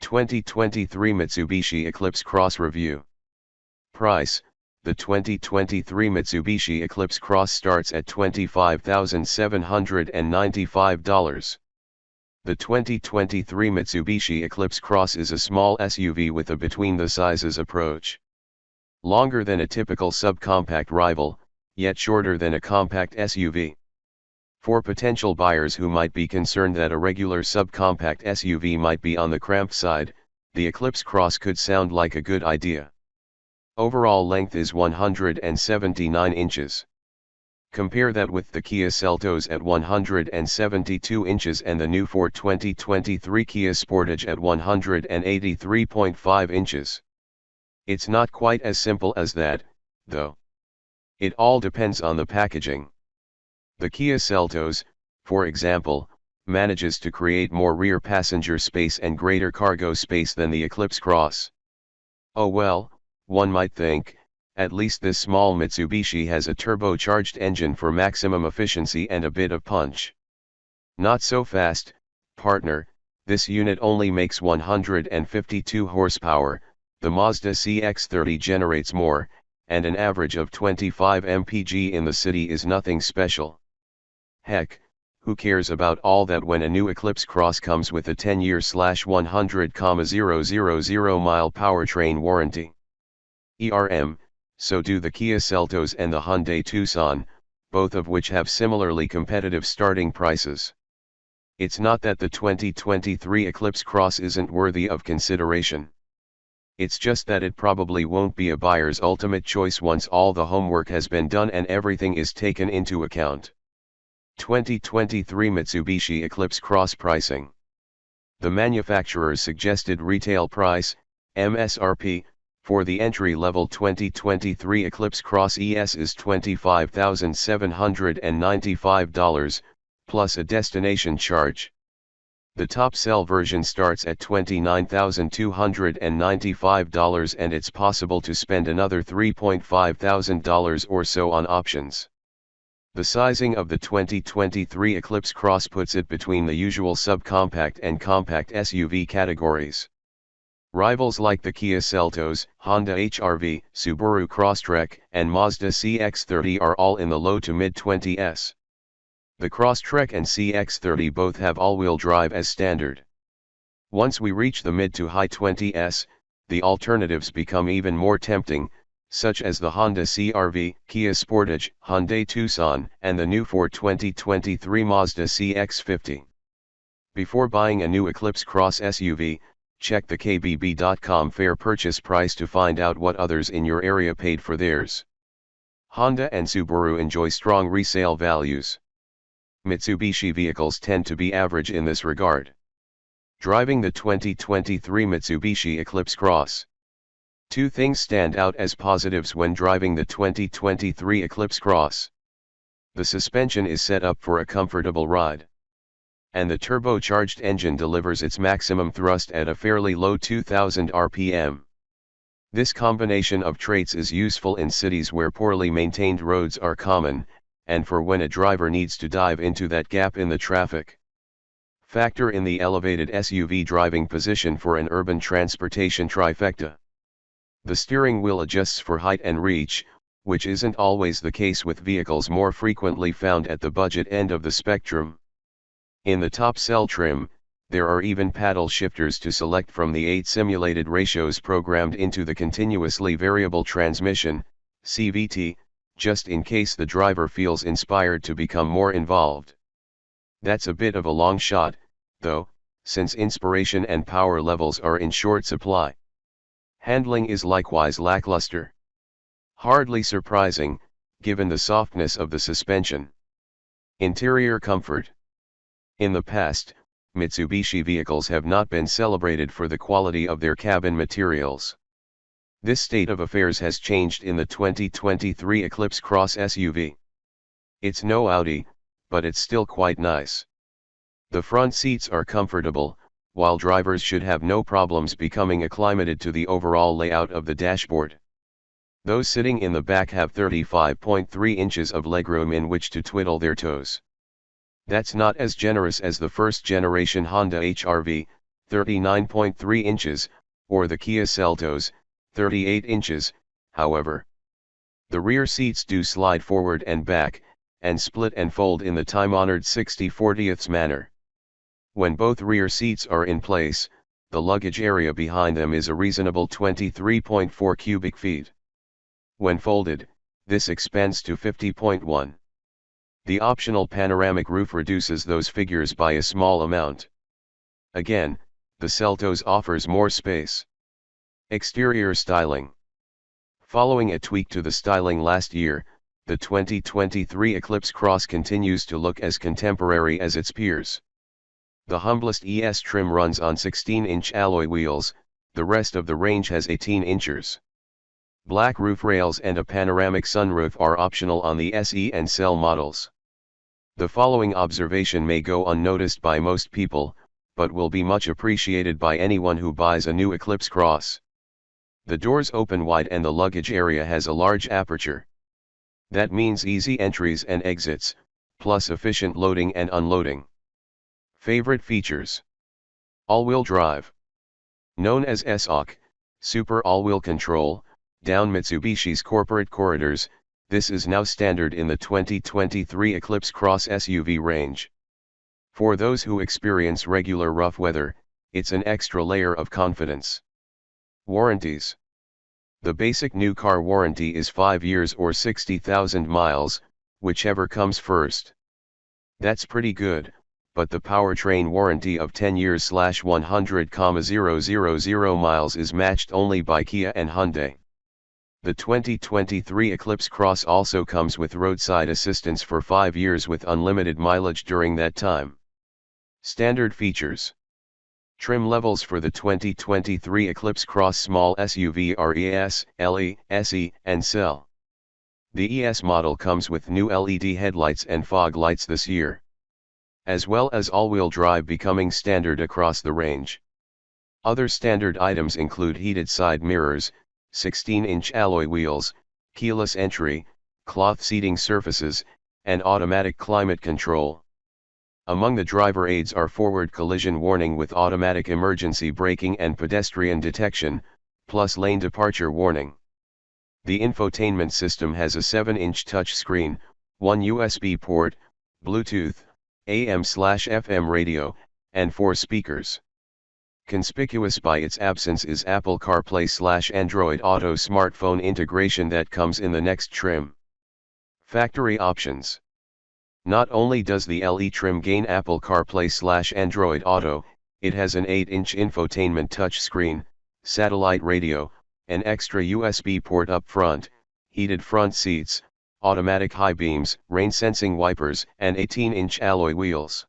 2023 Mitsubishi Eclipse Cross Review. Price: the 2023 Mitsubishi Eclipse Cross starts at $25,795. The 2023 Mitsubishi Eclipse Cross is a small SUV with a between-the-sizes approach. Longer than a typical subcompact rival, yet shorter than a compact SUV. For potential buyers who might be concerned that a regular subcompact SUV might be on the cramped side, the Eclipse Cross could sound like a good idea. Overall length is 179 inches. Compare that with the Kia Seltos at 172 inches and the new for 2023 Kia Sportage at 183.5 inches. It's not quite as simple as that, though. It all depends on the packaging. The Kia Seltos, for example, manages to create more rear passenger space and greater cargo space than the Eclipse Cross. Oh well, one might think, at least this small Mitsubishi has a turbocharged engine for maximum efficiency and a bit of punch. Not so fast, partner. This unit only makes 152 horsepower, the Mazda CX-30 generates more, and an average of 25 mpg in the city is nothing special. Heck, who cares about all that when a new Eclipse Cross comes with a 10-year/100,000 mile powertrain warranty. So do the Kia Seltos and the Hyundai Tucson, both of which have similarly competitive starting prices. It's not that the 2023 Eclipse Cross isn't worthy of consideration. It's just that it probably won't be a buyer's ultimate choice once all the homework has been done and everything is taken into account. 2023 Mitsubishi Eclipse Cross pricing. The manufacturer's suggested retail price, MSRP, for the entry-level 2023 Eclipse Cross ES is $25,795, plus a destination charge. The top sell version starts at $29,295 and it's possible to spend another $3,500 or so on options. The sizing of the 2023 Eclipse Cross puts it between the usual subcompact and compact SUV categories. Rivals like the Kia Seltos, Honda HR-V, Subaru Crosstrek, and Mazda CX-30 are all in the low to mid-20s. The Crosstrek and CX-30 both have all-wheel drive as standard. Once we reach the mid to high 20s, the alternatives become even more tempting, such as the Honda CR-V, Kia Sportage, Hyundai Tucson, and the new for 2023 Mazda CX-50. Before buying a new Eclipse Cross SUV, check the kbb.com fair purchase price to find out what others in your area paid for theirs. Honda and Subaru enjoy strong resale values. Mitsubishi vehicles tend to be average in this regard. Driving the 2023 Mitsubishi Eclipse Cross. Two things stand out as positives when driving the 2023 Eclipse Cross. The suspension is set up for a comfortable ride. And the turbocharged engine delivers its maximum thrust at a fairly low 2000 rpm. This combination of traits is useful in cities where poorly maintained roads are common, and for when a driver needs to dive into that gap in the traffic. Factor in the elevated SUV driving position for an urban transportation trifecta. The steering wheel adjusts for height and reach, which isn't always the case with vehicles more frequently found at the budget end of the spectrum. In the top cell trim, there are even paddle shifters to select from the 8 simulated ratios programmed into the continuously variable transmission, CVT, just in case the driver feels inspired to become more involved. That's a bit of a long shot, though, since inspiration and power levels are in short supply. Handling is likewise lackluster. Hardly surprising, given the softness of the suspension. Interior comfort. In the past, Mitsubishi vehicles have not been celebrated for the quality of their cabin materials. This state of affairs has changed in the 2023 Eclipse Cross SUV. It's no Audi, but it's still quite nice. The front seats are comfortable, while drivers should have no problems becoming acclimated to the overall layout of the dashboard. Those sitting in the back have 35.3 inches of legroom in which to twiddle their toes. That's not as generous as the first-generation Honda HR-V, 39.3 inches, or the Kia Seltos, 38 inches, however. The rear seats do slide forward and back, and split and fold in the time-honored 60/40ths manner. When both rear seats are in place, the luggage area behind them is a reasonable 23.4 cubic feet. When folded, this expands to 50.1. The optional panoramic roof reduces those figures by a small amount. Again, the Seltos offers more space. Exterior styling. Following a tweak to the styling last year, the 2023 Eclipse Cross continues to look as contemporary as its peers. The humblest ES trim runs on 16-inch alloy wheels, the rest of the range has 18-inchers. Black roof rails and a panoramic sunroof are optional on the SE and Cell models. The following observation may go unnoticed by most people, but will be much appreciated by anyone who buys a new Eclipse Cross. The doors open wide and the luggage area has a large aperture. That means easy entries and exits, plus efficient loading and unloading. Favorite features. All-wheel drive. Known as SOC, Super All-Wheel Control, down Mitsubishi's corporate corridors, this is now standard in the 2023 Eclipse Cross SUV range. For those who experience regular rough weather, it's an extra layer of confidence. Warranties. The basic new car warranty is 5 years or 60,000 miles, whichever comes first. That's pretty good, but the powertrain warranty of 10 years/100,000 miles is matched only by Kia and Hyundai. The 2023 Eclipse Cross also comes with roadside assistance for 5 years with unlimited mileage during that time. Standard features. Trim levels for the 2023 Eclipse Cross small SUV are ES, LE, SE, and Cell. The ES model comes with new LED headlights and fog lights this year, as well as all-wheel drive becoming standard across the range. Other standard items include heated side mirrors, 16-inch alloy wheels, keyless entry, cloth seating surfaces, and automatic climate control. Among the driver aids are forward collision warning with automatic emergency braking and pedestrian detection, plus lane departure warning. The infotainment system has a 7-inch touchscreen, 1 USB port, Bluetooth, AM/FM radio, and 4 speakers. Conspicuous by its absence is Apple CarPlay/Android Auto smartphone integration that comes in the next trim. Factory options. Not only does the LE trim gain Apple CarPlay/Android Auto, it has an 8-inch infotainment touchscreen, satellite radio, an extra USB port up front, heated front seats, automatic high beams, rain-sensing wipers, and 18-inch alloy wheels.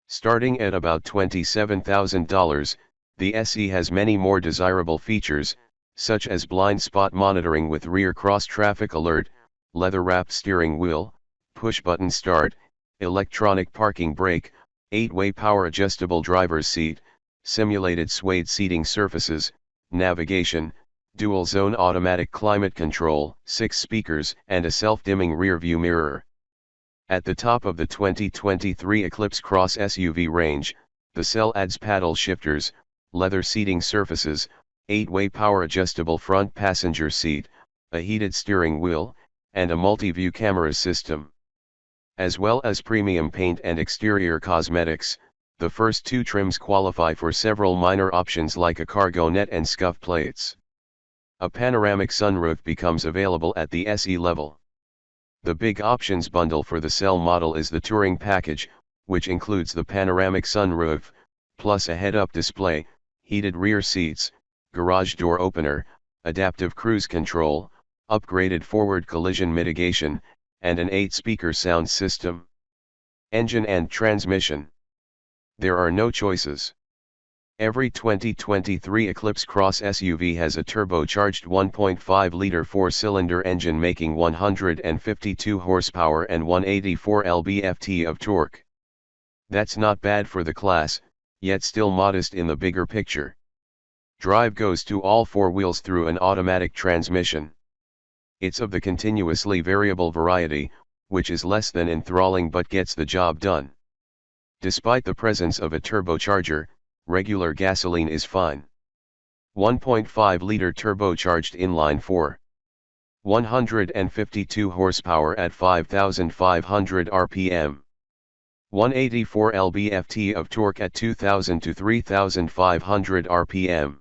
Starting at about $27,000, the SE has many more desirable features, such as blind spot monitoring with rear cross-traffic alert, leather-wrapped steering wheel, push-button start, electronic parking brake, 8-way power-adjustable driver's seat, simulated suede seating surfaces, navigation, dual-zone automatic climate control, 6 speakers, and a self-dimming rear-view mirror. At the top of the 2023 Eclipse Cross SUV range, the Cell adds paddle shifters, leather seating surfaces, 8-way power-adjustable front passenger seat, a heated steering wheel, and a multi-view camera system. As well as premium paint and exterior cosmetics, the first 2 trims qualify for several minor options like a cargo net and scuff plates. A panoramic sunroof becomes available at the SE level. The big options bundle for the Cell model is the Touring package, which includes the panoramic sunroof, plus a head-up display, heated rear seats, garage door opener, adaptive cruise control, upgraded forward collision mitigation, and an 8-speaker sound system. Engine and transmission. There are no choices. Every 2023 Eclipse Cross SUV has a turbocharged 1.5-liter 4-cylinder engine making 152 horsepower and 184 lb-ft of torque. That's not bad for the class, yet still modest in the bigger picture. Drive goes to all 4 wheels through an automatic transmission. It's of the continuously variable variety, which is less than enthralling but gets the job done. Despite the presence of a turbocharger, regular gasoline is fine. 1.5-liter turbocharged inline-4. 152 horsepower at 5,500 rpm. 184 lb-ft of torque at 2,000 to 3,500 rpm.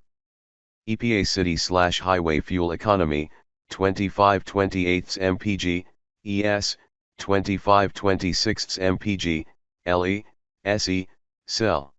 EPA city/highway fuel economy, 25/28 mpg, ES, 25/26 mpg, LE, SE, cell.